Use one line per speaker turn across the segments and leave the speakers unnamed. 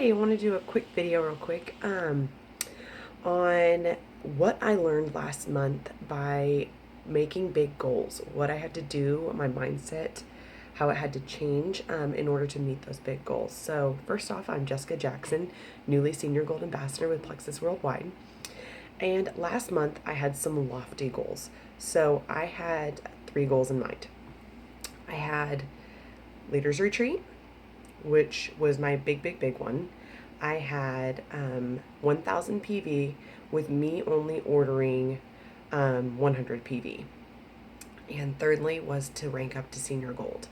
Hi, I want to do a quick video real quick on what I learned last month by making big goals, what I had to do, my mindset, how it had to change in order to meet those big goals. So first off, I'm Jessica Jackson, newly Senior Gold Ambassador with Plexus Worldwide. And last month I had some lofty goals. So I had 3 goals in mind. I had Leaders Retreat, which was my big one. I had 1,000 PV with me only ordering 100 PV. And thirdly was to rank up to Senior Gold.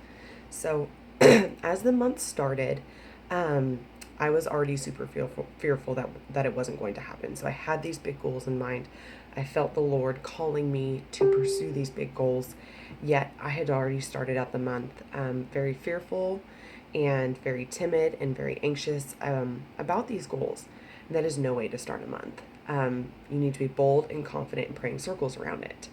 So as the month started, um, I was already super fearful that it wasn't going to happen. So I had these big goals in mind. I felt the Lord calling me to pursue these big goals, yet I had already started out the month very fearful and very timid and very anxious about these goals. And that is no way to start a month. You need to be bold and confident and praying circles around it.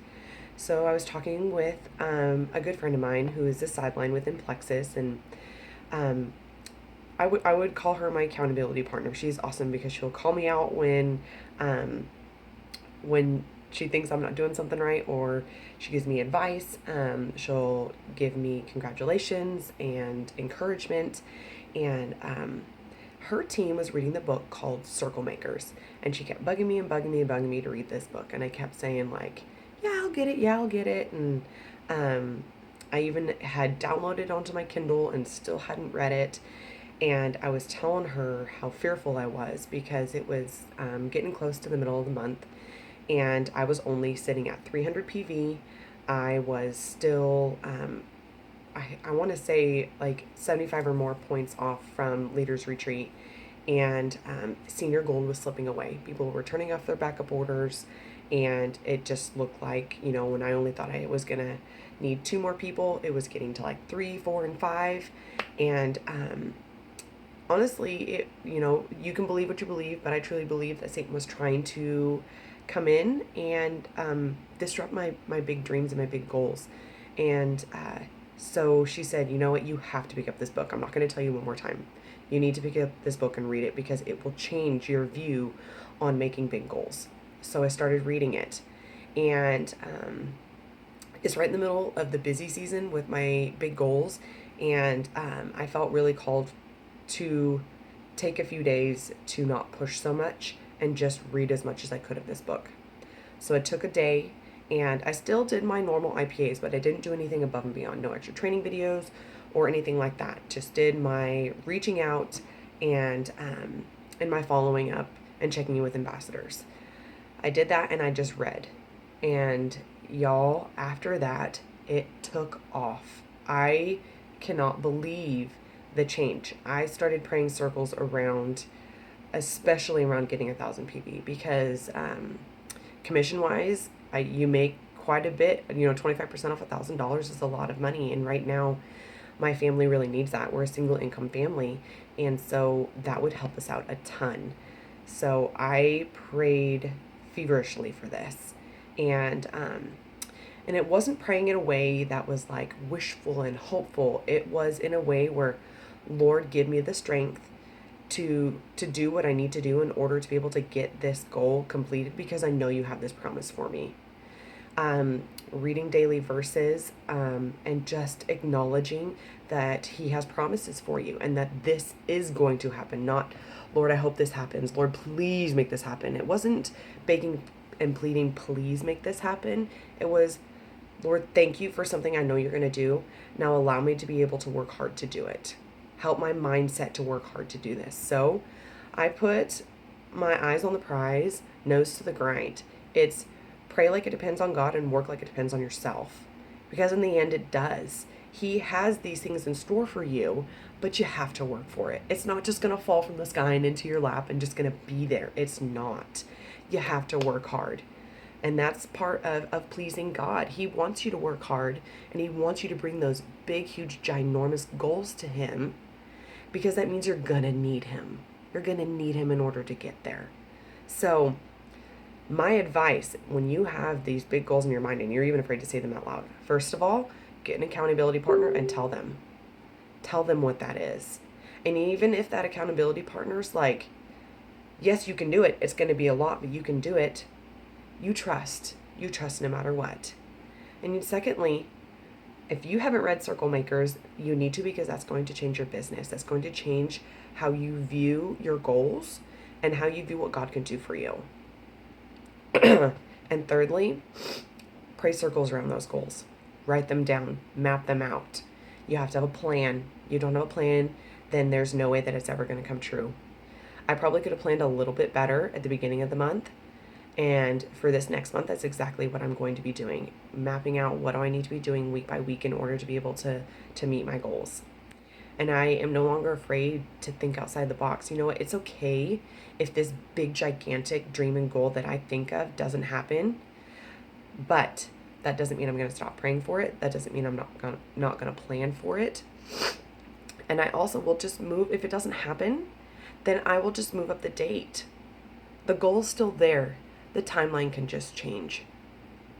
So I was talking with a good friend of mine who is a sideline within Plexus, and um, I would call her my accountability partner. She's awesome because she'll call me out um, when she thinks I'm not doing something right, or she gives me advice. She'll give me congratulations and encouragement. And her team was reading the book called Circle Makers, and she kept bugging me and bugging me and bugging me to read this book. And I kept saying like, "Yeah, I'll get it. Yeah, I'll get it." And I even had downloaded onto my Kindle and still hadn't read it. And I was telling her how fearful I was because it was getting close to the middle of the month, and I was only sitting at 300 PV. I was still, I want to say like 75 or more points off from Leaders Retreat, and Senior Gold was slipping away. People were turning off their backup orders, and it just looked like, when I only thought I was going to need 2 more people, it was getting to like 3, 4, and 5. And honestly, you can believe what you believe, but I truly believe that Satan was trying to come in and disrupt my big dreams and my big goals. And so she said, "You know what? You have to pick up this book. I'm not going to tell you one more time. You need to pick up this book and read it because it will change your view on making big goals." So I started reading it, and it's right in the middle of the busy season with my big goals, and I felt really called to take a few days to not push so much and just read as much as I could of this book. So I took a day, and I still did my normal IPAs, but I didn't do anything above and beyond. No extra training videos or anything like that. Just did my reaching out and my following up and checking in with ambassadors. I did that, and I just read. And y'all, after that, it took off. I cannot believe the change. I started praying circles around, especially around getting 1,000 PV, because commission wise, you make quite a bit. 25% off $1,000 is a lot of money, and right now my family really needs that. We're a single income family, and so that would help us out a ton. So I prayed feverishly for this, and it wasn't praying in a way that was like wishful and hopeful. It was in a way where, Lord, give me the strength to do what I need to do in order to be able to get this goal completed, because I know you have this promise for me. Reading daily verses, and just acknowledging that he has promises for you and that this is going to happen. Not, Lord, I hope this happens. Lord, please make this happen. It wasn't begging and pleading, please make this happen. It was, Lord, thank you for something I know you're going to do. Now allow me to be able to work hard to do it. Help my mindset to work hard to do this. So I put my eyes on the prize, nose to the grind. It's pray like it depends on God and work like it depends on yourself. Because in the end, it does. He has these things in store for you, but you have to work for it. It's not just going to fall from the sky and into your lap and just going to be there. It's not. You have to work hard. And that's part of pleasing God. He wants you to work hard, and he wants you to bring those big, huge, ginormous goals to him, because that means you're going to need him. You're going to need him in order to get there. So my advice, when you have these big goals in your mind and you're even afraid to say them out loud, first of all, get an accountability partner and tell them what that is. And even if that accountability partner's like, yes, you can do it. It's going to be a lot, but you can do it. You trust. You trust no matter what. And secondly, if you haven't read Circle Makers, you need to, because that's going to change your business. That's going to change how you view your goals and how you view what God can do for you. And thirdly, pray circles around those goals. Write them down. Map them out. You have to have a plan. You don't have a plan, then there's no way that it's ever going to come true. I probably could have planned a little bit better at the beginning of the month. And for this next month, that's exactly what I'm going to be doing. Mapping out what do I need to be doing week by week in order to be able to meet my goals. And I am no longer afraid to think outside the box. You know what? It's okay if this big, gigantic dream and goal that I think of doesn't happen. But that doesn't mean I'm going to stop praying for it. That doesn't mean I'm not going to plan for it. And I also will just move. If it doesn't happen, then I will just move up the date. The goal's still there. The timeline can just change.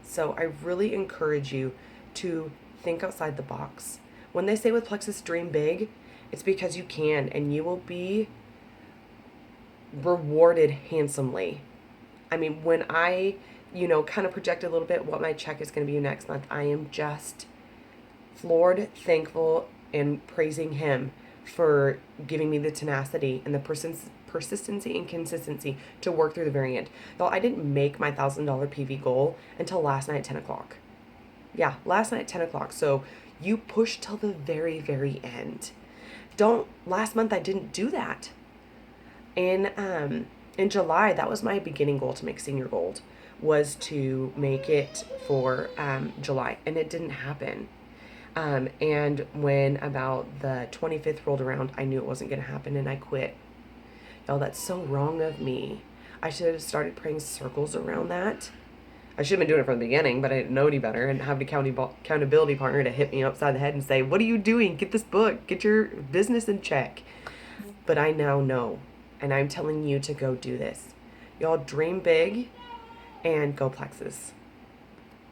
So I really encourage you to think outside the box. When they say with Plexus, dream big, it's because you can, and you will be rewarded handsomely. I mean, when I, kind of project a little bit what my check is going to be next month, I am just floored, thankful, and praising Him for giving me the tenacity and the persistency and consistency to work through the very end. Though I didn't make my $1,000 PV goal until last night at 10 o'clock. Yeah, last night at 10 o'clock. So you push till the very, very end. Last month I didn't do that. In July, that was my beginning goal to make senior gold, was to make it for July, and it didn't happen. And when about the 25th rolled around, I knew it wasn't going to happen, and I quit. Y'all, that's so wrong of me. I should have started praying circles around that. I should have been doing it from the beginning, but I didn't know any better, and have an accountability partner to hit me upside the head and say, what are you doing? Get this book. Get your business in check. But I now know, and I'm telling you to go do this. Y'all dream big and go Plexus.